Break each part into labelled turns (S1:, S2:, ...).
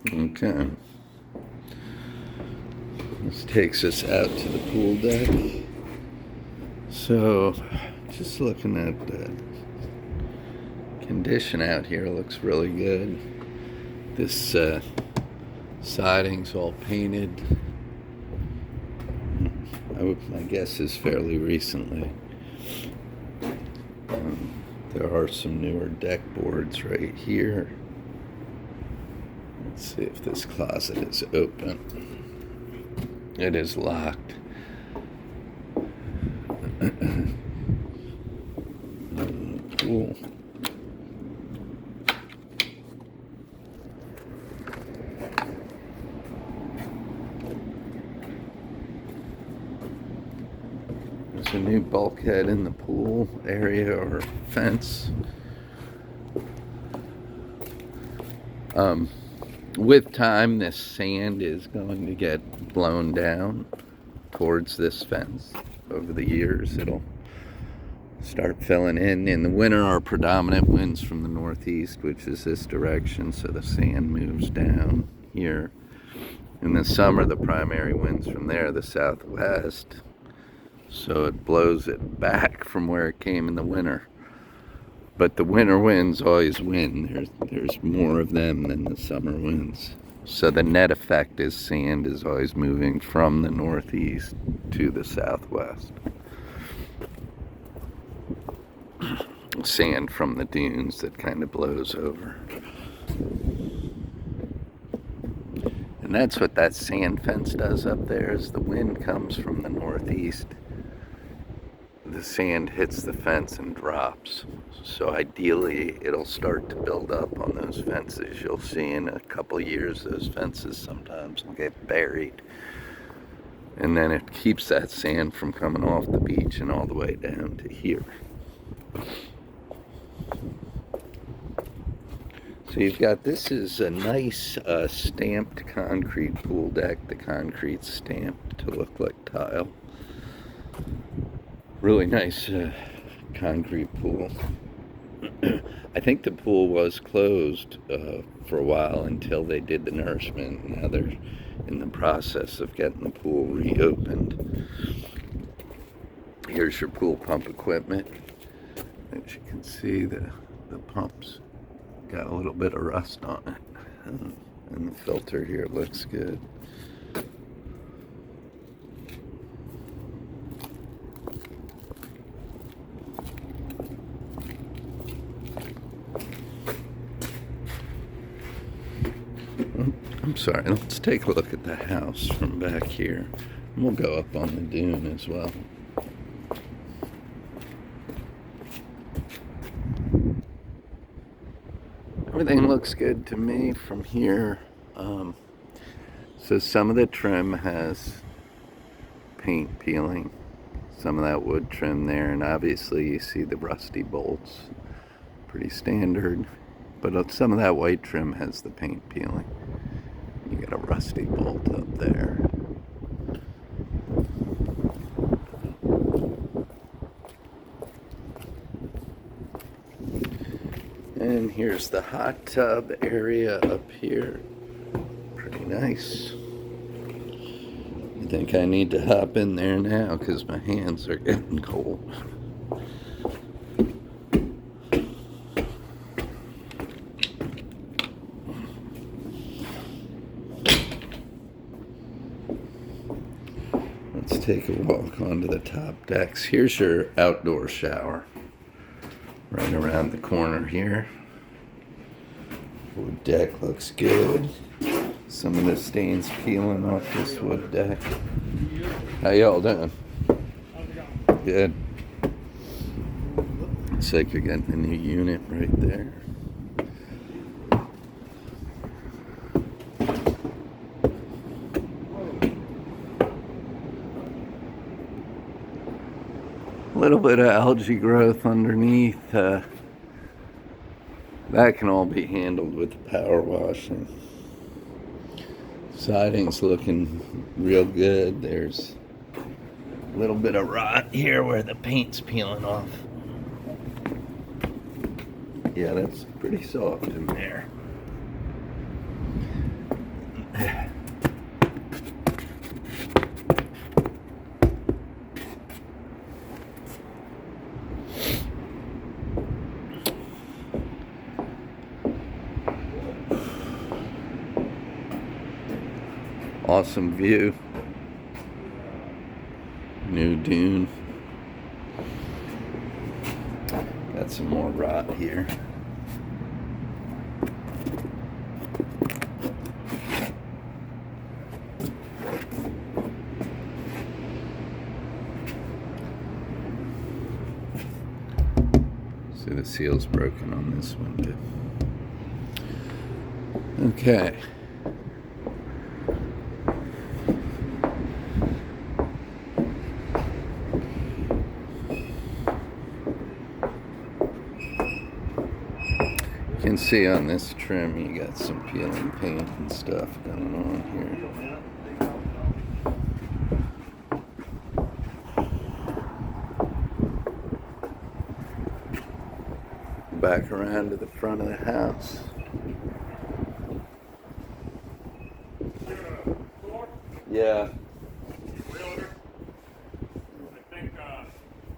S1: Okay. This takes us out to the pool deck. So, just looking at the condition out here, looks really good. This siding's all painted. My guess is fairly recently. There are some newer deck boards right here. Let's see if this closet is open. It is locked. Cool. There's a new bulkhead in the pool area or fence. With time, this sand is going to get blown down towards this fence. Over the years, it'll start filling in. In the winter, our predominant winds from the northeast, which is this direction, so the sand moves down here. In the summer, the primary winds from there, the southwest, so it blows it back from where it came in the winter. But the winter winds always win. There's more of them than the summer winds. So the net effect is sand is always moving from the northeast to the southwest. Sand from the dunes that kind of blows over. And that's what that sand fence does up there, is the wind comes from the northeast. The sand hits the fence and drops. So ideally, it'll start to build up on those fences. You'll see in a couple years, those fences sometimes will get buried. And then it keeps that sand from coming off the beach and all the way down to here. So you've got, this is a nice stamped concrete pool deck. The concrete's stamped to look like tile. Really nice concrete pool. I think the pool was closed for a while until they did the nourishment. Now they're in the process of getting the pool reopened. Here's your pool pump equipment. As you can see, the pump's got a little bit of rust on it. And the filter here looks good. I'm sorry, let's take a look at the house from back here. And we'll go up on the dune as well. Everything looks good to me from here. So some of the trim has paint peeling. Some of that wood trim there, and obviously you see the rusty bolts. Pretty standard. But some of that white trim has the paint peeling. You got a rusty bolt up there. And here's the hot tub area up here. Pretty nice. I think I need to hop in there now because my hands are getting cold. Let's take a walk onto the top decks. Here's your outdoor shower. Right around the corner here. Wood deck looks good. Some of the stains peeling off this wood deck. How y'all doing? Good. Looks like you're getting a new unit right there. A little bit of algae growth underneath. That can all be handled with power washing. Siding's looking real good. There's a little bit of rot here where the paint's peeling off. Yeah, that's pretty soft in there. Awesome view. New dune. Got some more rot here. See, the seal's broken on this window. Okay. You can see on this trim you got some peeling paint and stuff going on here. Back around to the front of the house. Yeah.
S2: I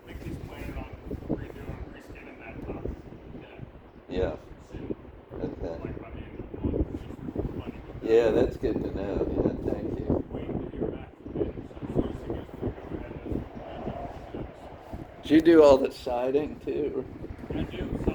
S2: think he's planning on reskinning that top.
S1: Yeah. Okay.
S2: Like by the end of the month, just money.
S1: Yeah, that's good to know. Yeah, thank you.
S2: Waiting to hear back from him. So as soon as he gets to go ahead and
S1: Did you do all the siding too?
S2: I do.